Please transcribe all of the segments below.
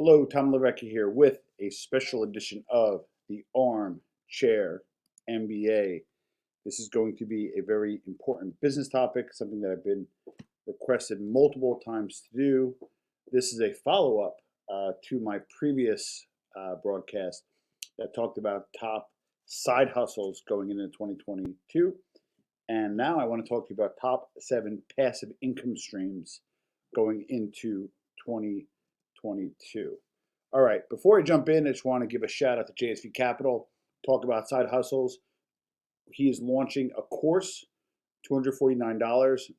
Hello, Tom Levecki here with a special edition of the Armchair MBA. This is going to be a very important business topic, something that I've been requested multiple times to do. This is a follow-up to my previous broadcast that talked about top side hustles going into 2022. And now I want to talk to you about top 7 passive income streams going into 2022. All right, before I jump in, I just want to give a shout out to JSV Capital, talk about side hustles. He is launching a course, $249.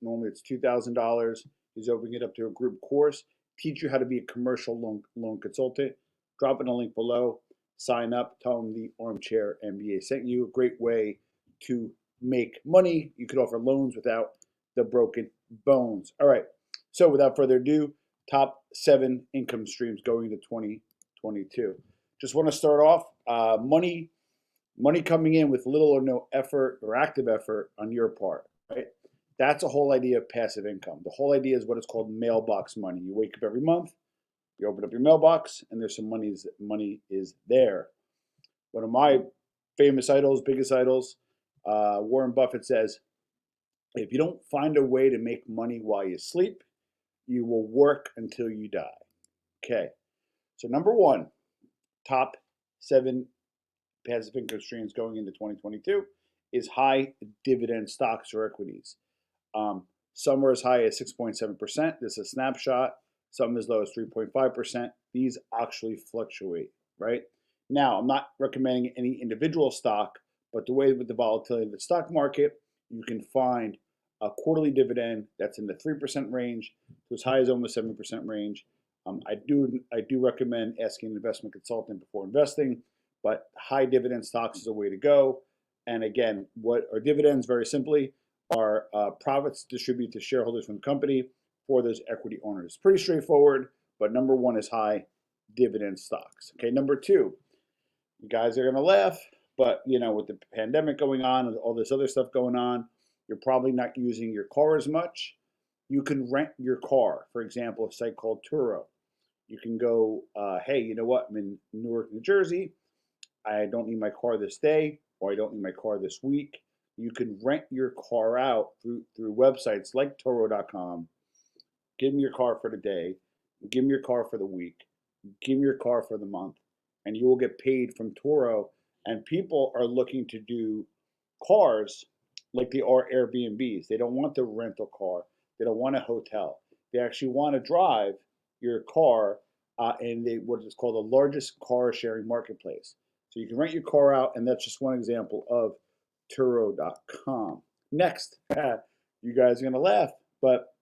Normally it's $2,000. He's opening it up to a group course, teach you how to be a commercial loan consultant. Drop in a link below, sign up, tell him the Armchair MBA sent you. A great way to make money. You could offer loans without the broken bones. All right, so without further ado, top 7 income streams going to 2022. Just want to start off, money coming in with little or no effort or active effort on your part, right? That's a whole idea of passive income. The whole idea is what is called mailbox money. You wake up every month, you open up your mailbox, and there's some money is there. One of my famous idols, biggest idols, Warren Buffett says, if you don't find a way to make money while you sleep, you will work until you die. Okay, so number 1, top 7 passive income streams going into 2022 is high dividend stocks or equities. Some are as high as 6.7%. This is a snapshot. Some as low as 3.5%. These actually fluctuate, right? Now, I'm not recommending any individual stock, but the way with the volatility of the stock market, you can find a quarterly dividend that's in the 3% range to as high as almost 7% range. I do recommend asking an investment consultant before investing, but high dividend stocks is a way to go. And again, what are dividends? Very simply, are profits distributed to shareholders from the company for those equity owners. Pretty straightforward, but number 1 is high dividend stocks. Okay, number 2, you guys are gonna laugh, but with the pandemic going on and all this other stuff going on, you're probably not using your car as much. You can rent your car. For example, a site called Turo. You can go, hey, you know what? I'm in Newark, New Jersey. I don't need my car this day, or I don't need my car this week. You can rent your car out through websites like Turo.com. Give them your car for the day. Give them your car for the week. Give them your car for the month. And you will get paid from Turo. And people are looking to do cars like they are Airbnbs. They don't want the rental car. They don't want a hotel. They actually want to drive your car in what is called the largest car sharing marketplace. So you can rent your car out, and that's just one example of Turo.com. Next, you guys are going to laugh, but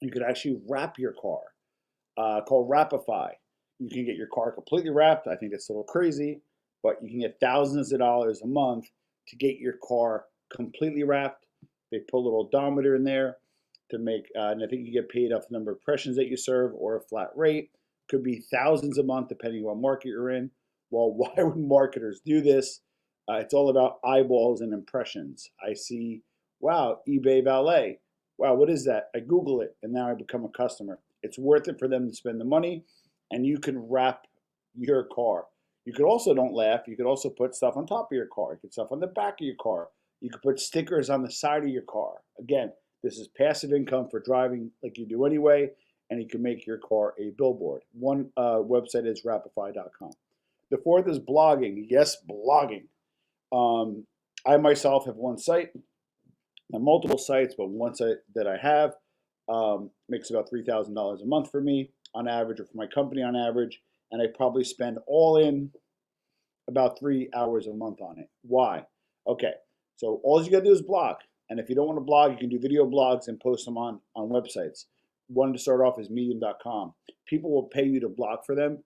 you could actually wrap your car, called Wrapify. You can get your car completely wrapped. I think it's a little crazy, but you can get thousands of dollars a month to get your car completely wrapped. They put a little odometer in there to make, and I think you get paid off the number of impressions that you serve or a flat rate. Could be thousands a month depending on what market you're in. Well, why would marketers do this? It's all about eyeballs and impressions. I see, wow, eBay Valet. Wow, what is that? I Google it, and now I become a customer. It's worth it for them to spend the money, and you can wrap your car. You could also, don't laugh, you could also put stuff on top of your car. You could stuff on the back of your car. You could put stickers on the side of your car. Again, this is passive income for driving like you do anyway, and you can make your car a billboard. One website is Rapify.com. The 4th is blogging. Yes, blogging. I myself have one site, not multiple sites, but one site that I have makes about $3,000 a month for me on average, or for my company on average, and I probably spend all in about 3 hours a month on it. Why? Okay, so all you gotta do is blog, and if you don't want to blog, you can do video blogs and post them on websites. One to start off is Medium.com. People will pay you to blog for them.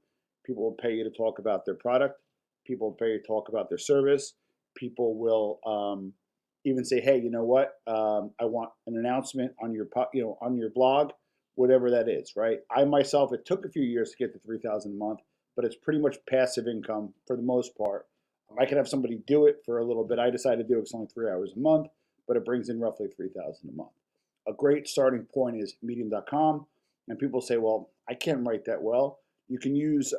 People will pay you to talk about their product. People will pay you to talk about their service. People will even say, hey, you know what? I want an announcement on your on your blog, whatever that is, right? I myself, it took a few years to get to $3,000 a month, but it's pretty much passive income for the most part. I could have somebody do it for a little bit. I decided to do it. It's only 3 hours a month, but it brings in roughly $3,000 a month. A great starting point is Medium.com, and people say, well, I can't write that well. You can use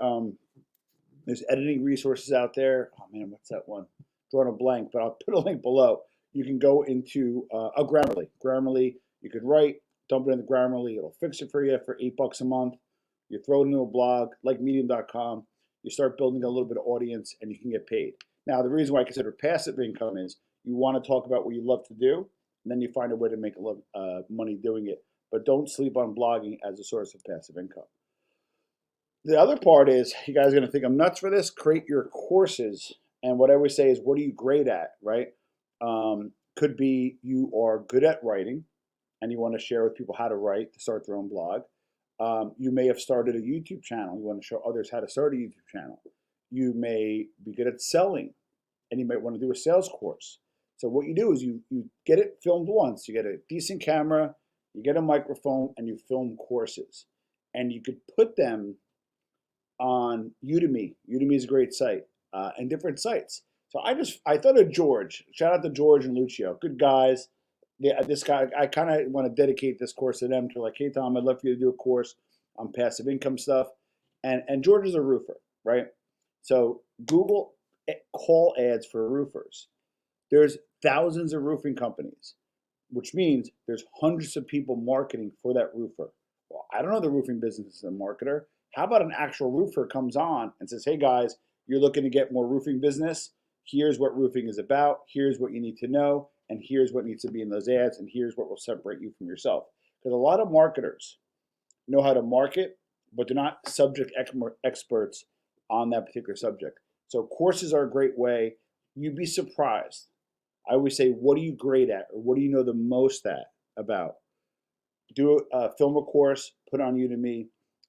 there's editing resources out there. Oh man, what's that one? Drawing a blank, but I'll put a link below. You can go into a Grammarly. Grammarly, you could write, dump it in the Grammarly. It'll fix it for you for $8 a month. You throw it into a blog like Medium.com. You start building a little bit of audience, and you can get paid. Now, the reason why I consider passive income is you want to talk about what you love to do, and then you find a way to make money doing it. But don't sleep on blogging as a source of passive income. The other part is, you guys are going to think I'm nuts for this, create your courses. And what I always say is, what are you great at, right? Could be you are good at writing, and you want to share with people how to write to start their own blog. You may have started a YouTube channel. You want to show others how to start a YouTube channel. You may be good at selling, and you might want to do a sales course. So what you do is you get it filmed once. You get a decent camera, you get a microphone, and you film courses. And you could put them on Udemy. Udemy is a great site, and different sites. So I thought of George. Shout out to George and Lucio, good guys. Yeah, this guy, I kind of want to dedicate this course to them. To like, hey Tom, I'd love for you to do a course on passive income stuff. And George is a roofer, right? So Google call ads for roofers. There's thousands of roofing companies, which means there's hundreds of people marketing for that roofer. Well, I don't know the roofing business as a marketer. How about an actual roofer comes on and says, hey guys, you're looking to get more roofing business. Here's what roofing is about. Here's what you need to know. And here's what needs to be in those ads. And here's what will separate you from yourself. Because a lot of marketers know how to market, but they're not subject experts on that particular subject. So courses are a great way. You'd be surprised. I always say, what are you great at? Or what do you know the most about? Film a course, put on Udemy.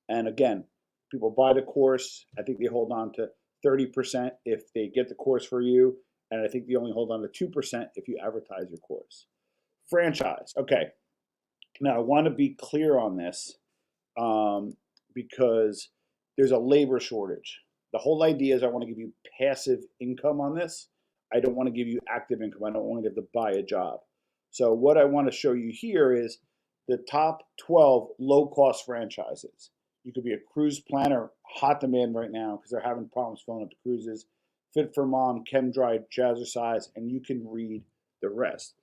And again, people buy the course. I think they hold on to 30% if they get the course for you. And I think they only hold on to 2% if you advertise your course. Franchise. Okay. Now, I want to be clear on this because there's a labor shortage. The whole idea is I want to give you passive income on this. I don't want to give you active income. I don't want to get to buy a job. So what I want to show you here is the top 12 low-cost franchises. You could be a cruise planner, hot demand right now because they're having problems filling up the cruises. Fit for Mom, ChemDry, Jazzercise, and you can read the rest.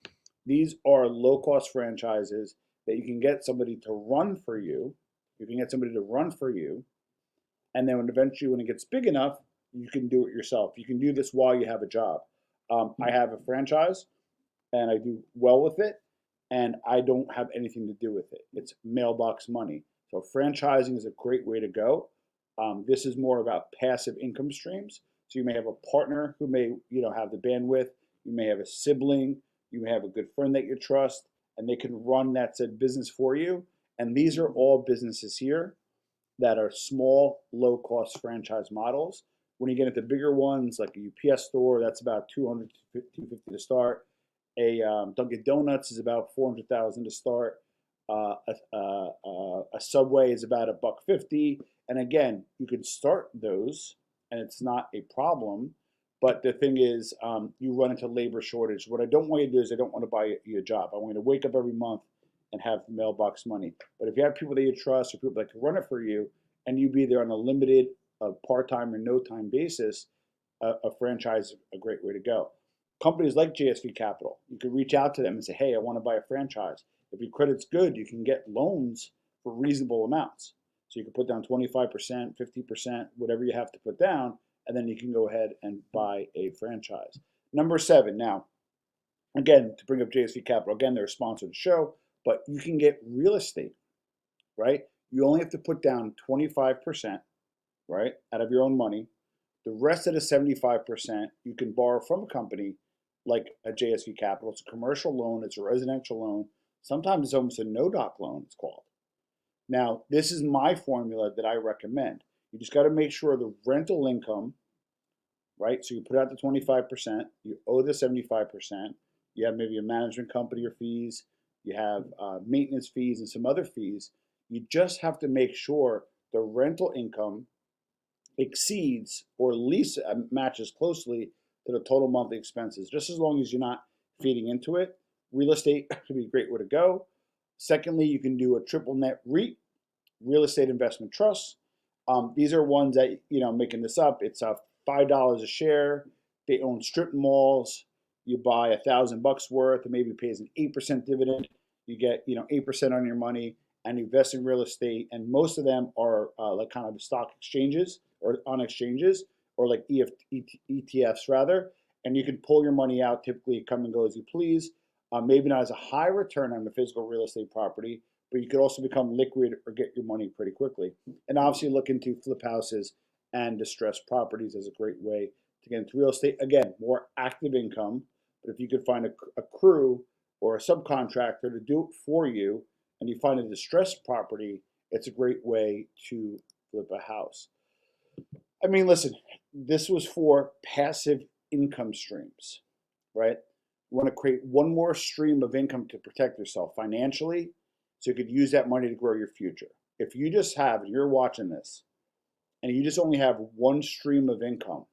These are low-cost franchises that you can get somebody to run for you. You can get somebody to run for you, and then eventually when it gets big enough, you can do it yourself. You can do this while you have a job. I have a franchise, and I do well with it, and I don't have anything to do with it. It's Mailbox Money. So franchising is a great way to go. This is more about passive income streams. So you may have a partner who may, have the bandwidth. You may have a sibling. You may have a good friend that you trust, and they can run that said business for you. And these are all businesses here that are small, low-cost franchise models. When you get into bigger ones, like a UPS store, that's about $200 to $250 to start. A Dunkin' Donuts is about $400,000 to start. A Subway is about $150. And again, you can start those, and it's not a problem. But the thing is, you run into labor shortage. What I don't want you to do is I don't want to buy you a job. I want you to wake up every month and have Mailbox Money. But if you have people that you trust or people that can run it for you, and you be there on a limited part-time or no-time basis, a franchise is a great way to go. Companies like JSV Capital, you can reach out to them and say, hey, I want to buy a franchise. If your credit's good, you can get loans for reasonable amounts. So you can put down 25%, 50%, whatever you have to put down, and then you can go ahead and buy a franchise. Number 7, now, again, to bring up JSV Capital, again, they're a sponsor of the show, but you can get real estate, right? You only have to put down 25%, right, out of your own money. The rest of the 75%, you can borrow from a company like a JSV Capital. It's a commercial loan. It's a residential loan. Sometimes it's almost a no-doc loan, it's called. Now, this is my formula that I recommend. You just got to make sure the rental income, right? So you put out the 25%, you owe the 75%, you have maybe a management company or fees, you have maintenance fees and some other fees. You just have to make sure the rental income exceeds or at least matches closely to the total monthly expenses, just as long as you're not feeding into it. Real estate could be a great way to go. Secondly, you can do a triple net REIT, real estate investment trust. These are ones that, making this up. It's $5 a share. They own strip malls. You buy $1,000 worth, and maybe pays an 8% dividend. You get 8% on your money, and you invest in real estate. And most of them are like kind of stock exchanges or on exchanges, or like ETFs rather. And you can pull your money out. Typically, come and go as you please. Maybe not as a high return on the physical real estate property, but you could also become liquid or get your money pretty quickly. And obviously look into flip houses and distressed properties as a great way to get into real estate. Again, more active income, but if you could find a crew or a subcontractor to do it for you, and you find a distressed property, it's a great way to flip a house. I mean, listen, this was for passive income streams, right? You want to create one more stream of income to protect yourself financially, so you could use that money to grow your future. If you just have, you're watching this, and you just only have one stream of income,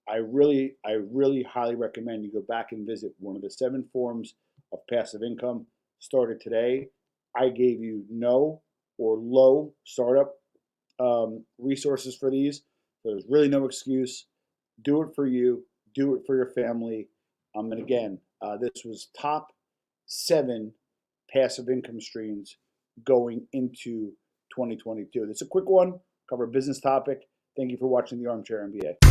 I really highly recommend you go back and visit one of the 7 forms of passive income started today. I gave you no or low startup resources for these. So there's really no excuse. Do it for you. Do it for your family. And again, this was top 7 passive income streams going into 2022. It's a quick one, cover a business topic. Thank you for watching the Armchair MBA.